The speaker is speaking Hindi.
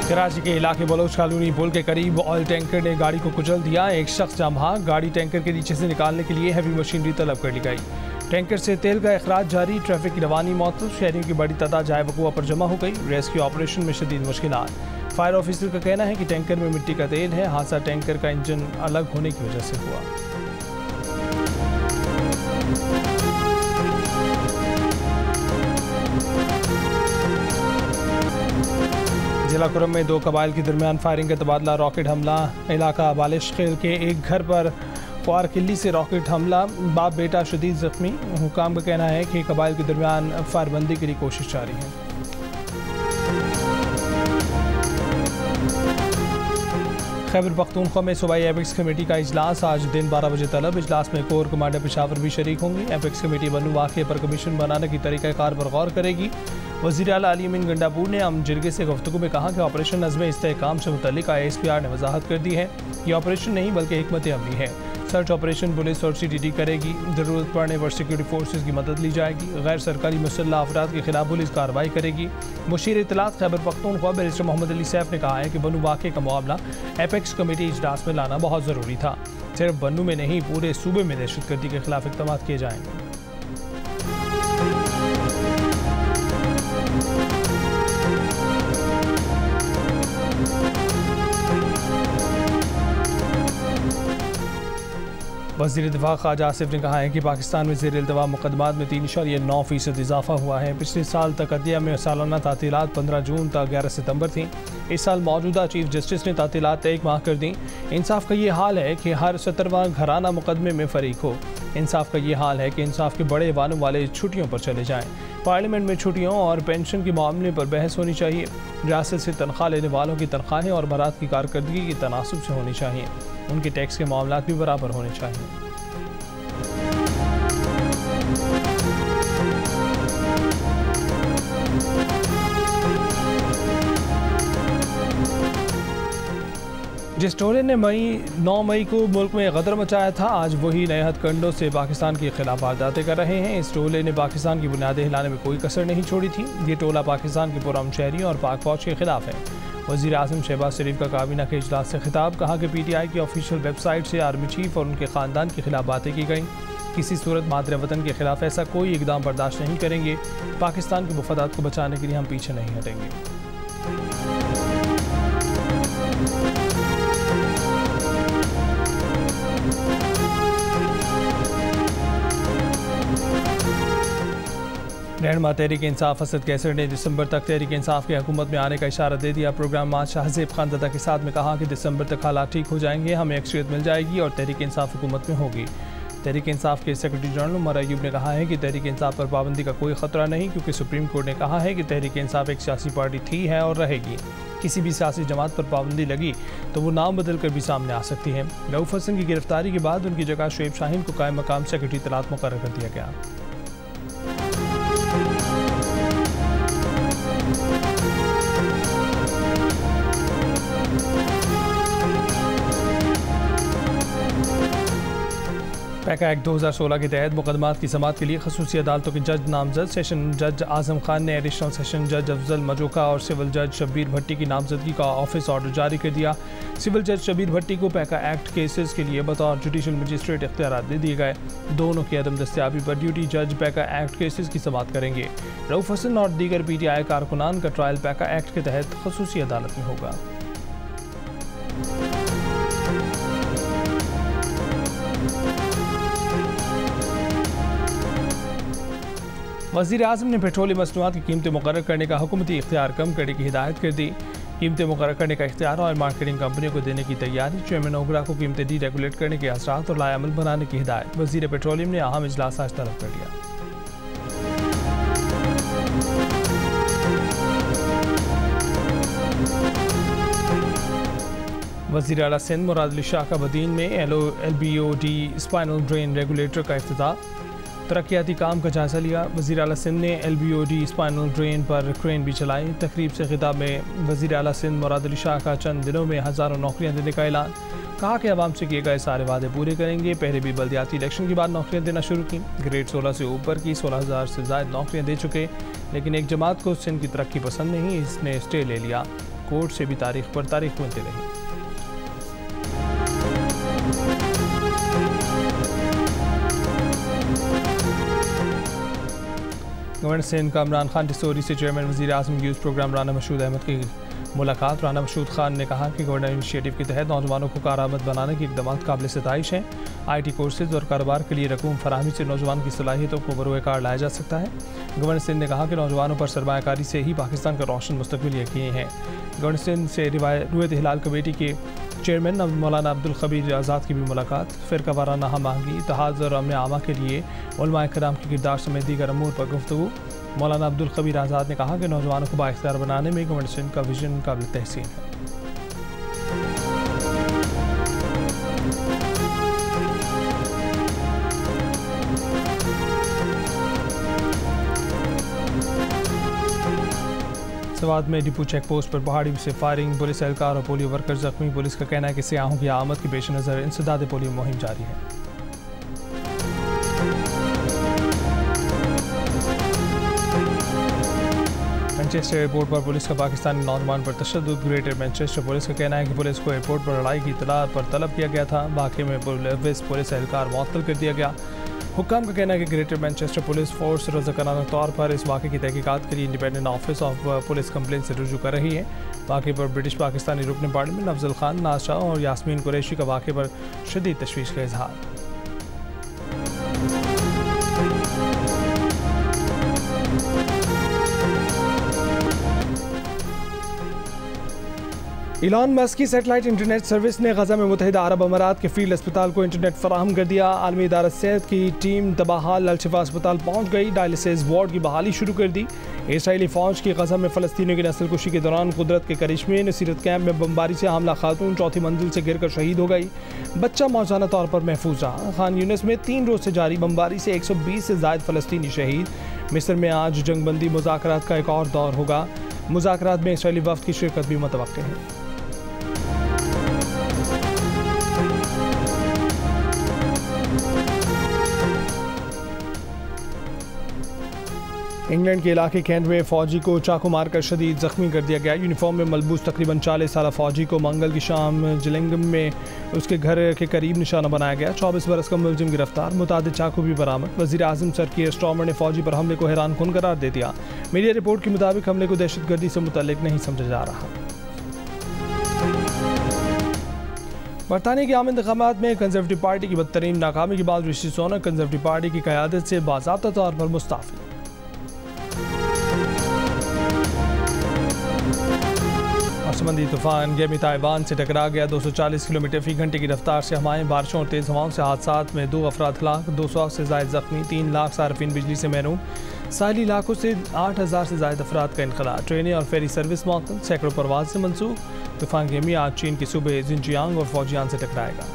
कराची के इलाके बलोच कॉलोनी पुल के करीब ऑयल टैंकर ने गाड़ी को कुचल दिया। एक शख्स जाम भाग, गाड़ी टैंकर के नीचे से निकालने के लिए हैवी मशीनरी तलब कर ली गई। टैंकर से तेल का अखराज जारी, ट्रैफिक की रवानी मौतल, शहरियों की बड़ी तादाद जाए वकुआ पर जमा हो गई। रेस्क्यू ऑपरेशन में शदीद मुश्किलात। फायर ऑफिसर का कहना है कि टैंकर में मिट्टी का तेल है। हादसा टैंकर का इंजन अलग होने की वजह से हुआ। जिला कुरम में दो कबाइल के दरमियान फायरिंग का तबादला, रॉकेट हमला। इलाका बालिश खेल के एक घर पर ख्वार किल्ली से रॉकेट हमला, बाप बेटा शदीद जख्मी। हुकाम का कहना है कि कबाइल के दरमियान फायरबंदी के लिए कोशिश जारी है। खैबर पख्तूनख्वा में सूबाई एपेक्स कमेटी का इजलास, आज दिन 12 बजे तलब। इजलास में कोर कमांडर पेशावर भी शरीक होंगे। एपेक्स कमेटी बन्नू वाक़े पर कमीशन बनाने की तरीक़ाकार पर गौर करेगी। वज़ीर आला अली अमीन गंडापुर ने अम जिरगे से गुफ्तगू में कहा कि ऑपरेशन नज़्म इस्तेहकाम से मुतल्लिक़ ISPR ने वजाहत कर दी है। ये ऑपरेशन नहीं बल्कि हिकमत अमली है। सर्च ऑपरेशन पुलिस और CTD करेगी। ज़रूरत पड़ने पर सिक्योरिटी फोर्सेज की मदद ली जाएगी। गैर सरकारी मुसल्लह अफराद के खिलाफ पुलिस कार्रवाई करेगी। मुशीर इत्तलात खैबर पख्तूनख्वा बैरिस्टर मोहम्मद अली सैफ ने कहा है कि बन्नू वाक़े का मामला एपेक्स कमेटी इजलास में लाना बहुत ज़रूरी था। सिर्फ बन्नू में नहीं, पूरे सूबे में दहशतगर्दी के खिलाफ इक़दाम किए जाएंगे। वज़ीर दिफ़ा ख्वाजा आसिफ ने कहा है कि पाकिस्तान में ज़ेर-ए-इल्तवा मुक़दमात में 3.9% इजाफा हुआ है। पिछले साल तकदिया में सालाना तातीलात 15 जून तक 11 सितंबर थी। इस साल मौजूदा चीफ जस्टिस ने तातीलात 1 माह कर दी। इंसाफ का ये हाल है कि हर 17वां घराना मुकदमे में फ़रीक हो। इंसाफ का ये हाल है कि इंसाफ के बड़े वानों वाले छुट्टियों पर चले जाएँ। पार्लियामेंट में छुट्टियों और पेंशन के मामले पर बहस होनी चाहिए। रियासत से तनख्वाह लेने वालों की तनख्वाहें और बरात की कारकर्दगी की तनासुब से होनी चाहिए। उनके टैक्स के मामलात भी बराबर होने चाहिए। जिस टोले ने 9 मई को मुल्क में गदर मचाया था, आज वही नए हथकंडों से पाकिस्तान के खिलाफ वारदातें कर रहे हैं। इस टोले ने पाकिस्तान की बुनियादें हिलाने में कोई कसर नहीं छोड़ी थी। ये टोला पाकिस्तान के पुरअमन शहरियों और पाक फौज के खिलाफ है। वज़ीर आज़म शहबाज शरीफ का काबीना के इजलास से खिताब, कहा कि PTI की ऑफिशियल वेबसाइट से आर्मी चीफ और उनके ख़ानदान के खिलाफ बातें की गई। किसी सूरत मादरे वतन के खिलाफ ऐसा कोई इकदाम बर्दाश्त नहीं करेंगे। पाकिस्तान के मुफादात को बचाने के लिए हम पीछे नहीं हटेंगे। रहनुमा तहरीक इंसाफ असद कैसर ने दिसंबर तक तहरीक इंसाफ के हुकूमत में आने का इशारा दे दिया। प्रोग्राम मां शाहजेब खानदादा के साथ में कहा कि दिसंबर तक हालात ठीक हो जाएंगे, हमें अक्सरियत मिल जाएगी और तहरीक इंसाफ हुकूमत में होगी। तहरीक इंसाफ के सेक्रेटरी जनरल उमर अयूब ने कहा है कि तहरीक इंसाफ पर पाबंदी का कोई खतरा नहीं, क्योंकि सुप्रीम कोर्ट ने कहा है कि तहरीक इंसाफ एक सियासी पार्टी थी, है और रहेगी। किसी भी सियासी जमात पर पाबंदी लगी तो वो नाम बदल कर भी सामने आ सकती है। रऊफ हसन की गिरफ्तारी के बाद उनकी जगह शुएब शाहीन को कायम मकाम सेक्रेटरी इत्तलात मुकर्रर कर दिया गया। पैका एक्ट 2016 के तहत मुकदमात की समाअत के लिए खसूसी अदालतों के जज नामजद। सेशन जज आजम खान ने एडिशनल सेशन जज अफजल मजोका और सिविल जज शब्बीर भट्टी की नामजदगी का ऑफिस ऑर्डर जारी कर दिया। सिविल जज शब्बीर भट्टी को पैका एक्ट केसेस के लिए बतौर जुडिशल मजिस्ट्रेट इख्तियार दे दिए गए। दोनों की अदम दस्तियाबी पर ड्यूटी जज पैका एक्ट केसेस की समाअत करेंगे। रऊफ हसन और दीगर PTI कारकुनान का ट्रायल पैका एक्ट के तहत खसूसी अदालत में होगा। वज़ीर आज़म ने पेट्रोलियम मसनूआत की कीमतें मुकर्रर करने का हुकूमती इख्तियार कम करने की हिदायत कर दी। कीमतें मुकर्रर करने का इख्तियार और मार्केटिंग कंपनियों को देने की तैयारी। चेयरमैन ओगरा को कीमतें डीरेगुलेट करने के असरात और लाएअमल बनाने की हिदायत। वज़ीर पेट्रोलियम ने अहम इजलास आज तलब कर लिया। वज़ीर आला सिंध मुराद अली शाह का बदीन में LBOD स्पाइनल ड्रेन रेगुलेटर का इफ्तिताह। तरक्याती काम का जायजा लिया। वज़ीर आला सिंध ने LBOD स्पाइनल ड्रेन पर क्रेन भी चलाई। तकरीब से खिताब में वज़ीर आला सिंध मुराद अली शाह का चंद दिनों में हज़ारों नौकरियाँ देने का ऐलान। कहा कि आवाम से किए गए सारे वादे पूरे करेंगे। पहले भी बल्दियाती इलेक्शन के बाद नौकरियाँ देना शुरू की। ग्रेड 16 से ऊपर की 16,000 से ज़ायद नौकरियाँ दे चुके, लेकिन एक जमात को सिंध की तरक्की पसंद नहीं, इसने स्टे ले लिया। कोर्ट से भी तारीख पर तारीख बनती रही। गवर्नर सिंध का इमरान खान डिस्टोरी से चेयरमैन वज़ीर आज़म यूथ प्रोग्राम राना मशहूद अहमद की मुलाकात। राना मशहूद खान ने कहा कि गवर्नर इनिशिएटिव के तहत नौजवानों को कारआमद बनाने के इक़दाम काबिल सताइश हैं। IT कोर्सेज और कारोबार के लिए रकूम फराहमी से नौजवान की सलाहियतों को बरोए कार लाया जा सकता है। गवर्नर सिंध ने कहा कि नौजवानों पर सरमायाकारी से ही पाकिस्तान का रोशन मुस्तकबिल यकीनी है। गवर्नर सिंध से रुयत हिलाल कमेटी के चेयरमैन मौलाना अब्दुल खबीर आज़ाद की भी मुलाकात। फ़िरका वाराना हम आहंगी, इत्तेहाद और अमन आमा के लिए उलमाए किराम के किरदार समेत दीगर अमूर पर गुफ्तगू। मौलाना अब्दुल खबीर आज़ाद ने कहा कि नौजवानों को बाइख्तियार बनाने में गवर्नर सिंध का विजन काबिल तहसीन है। सवात में डिपो चेक पोस्ट पर पहाड़ी से फायरिंग, पुलिस एहलकार और पोलियो वर्कर जख्मी। पुलिस का कहना है कि सियाहों की आमद के पेश नज़र इंसदाद पोलियो मुहिम जारी है। मैनचेस्टर एयरपोर्ट पर पुलिस का पाकिस्तानी नौजवान पर तशद्दुद। ग्रेटर मैनचेस्टर पुलिस का कहना है कि पुलिस को एयरपोर्ट पर लड़ाई की इतला पर तलब किया गया था। वाक़े में पुलिस एहलकार मुअत्तल कर दिया गया। हुक्काम का कहना है कि ग्रेटर मैनचेस्टर पुलिस फोर्स रज़ाकाराना तौर पर इस वाक़े की तहकीकात के लिए independent office of police complaint से रुजू कर रही है। वाक़े पर ब्रिटिश पाकिस्तानी रुकन पार्लियामेंट अफजल खान, नाज शाह और यास्मीन कुरैशी का वाक़े पर शदीद तशवीश का इजहार। इलॉन मस्क की सैटेलाइट इंटरनेट सर्विस ने गजा में मुत्तहिदा अरब अमारात के फील्ड अस्पताल को इंटरनेट फराहम कर दिया। आलमी इदारा सेहत की टीम तबाहाल अल-शिफा अस्पताल पहुँच गई। डायलिसिस वार्ड की बहाली शुरू कर दी। इसराइली फ़ौज की गजा में फ़लस्तीनियों की नस्ल कुशी के दौरान कुदरत के करिश्मे। नसीरत कैंप में बमबारी से हमला खातून चौथी मंजिल से गिरकर शहीद हो गई। बच्चा मौजाना तौर पर महफूज रहा। खान यूनिस में 3 रोज़ से जारी बमबारी से 120 से ज़ायद फ़लस्तीनी शहीद। मिस्र में आज जंगबंदी मुज़ाकरात का एक और दौर होगा। मुज़ाकरात में इसराइली वफ़द की शिरकत भी मुतवक्किल है। इंग्लैंड के इलाके कैंट में फ़ौजी को चाकू मारकर शदीद ज़ख्मी कर दिया गया। यूनिफॉर्म में मलबूस तकरीबन 40 साल फ़ौजी को मंगल की शाम जिलिंगम में उसके घर के करीब निशाना बनाया गया। 24 बरस का मुलजिम गिरफ्तार। मुतादिद चाकू भी बरामद। वज़ीर आज़म सर कीयर स्टार्मर ने फ़ौजी पर हमले को हैरान कुन करार दे दिया। मीडिया रिपोर्ट के मुताबिक हमले को दहशतगर्दी से मुतल्लिक नहीं समझा जा रहा। बरतानिया के आम इंतखाबात में कंजर्वेटिव पार्टी की बदतरीन नाकामी के बाद ऋषि सुनक कंजर्वेटिव पार्टी की क़यादत से बाज़ाब्ता तौर पर मुस्ताफ़ी। समंदरी तूफान गेमी ताइवान से टकरा गया। 240 किलोमीटर फी घंटे की रफ्तार से हवाएं, बारिशों और तेज़ हवाओं से हादसात में 2 अफराद हलाक, 200 से ज़ायद ज़ख्मी, 3 लाख सार्फिन बिजली से महरूम। साहिली इलाकों से 8000 से ज़ायद अफराद का इनखला। ट्रेनें और फेरी सर्विस मुअत्तल, सैकड़ों परवाज़ से मनसूख। तूफान गेमी आज चीन के सूबे जिनजियांग और फौजियान से टकराएगा।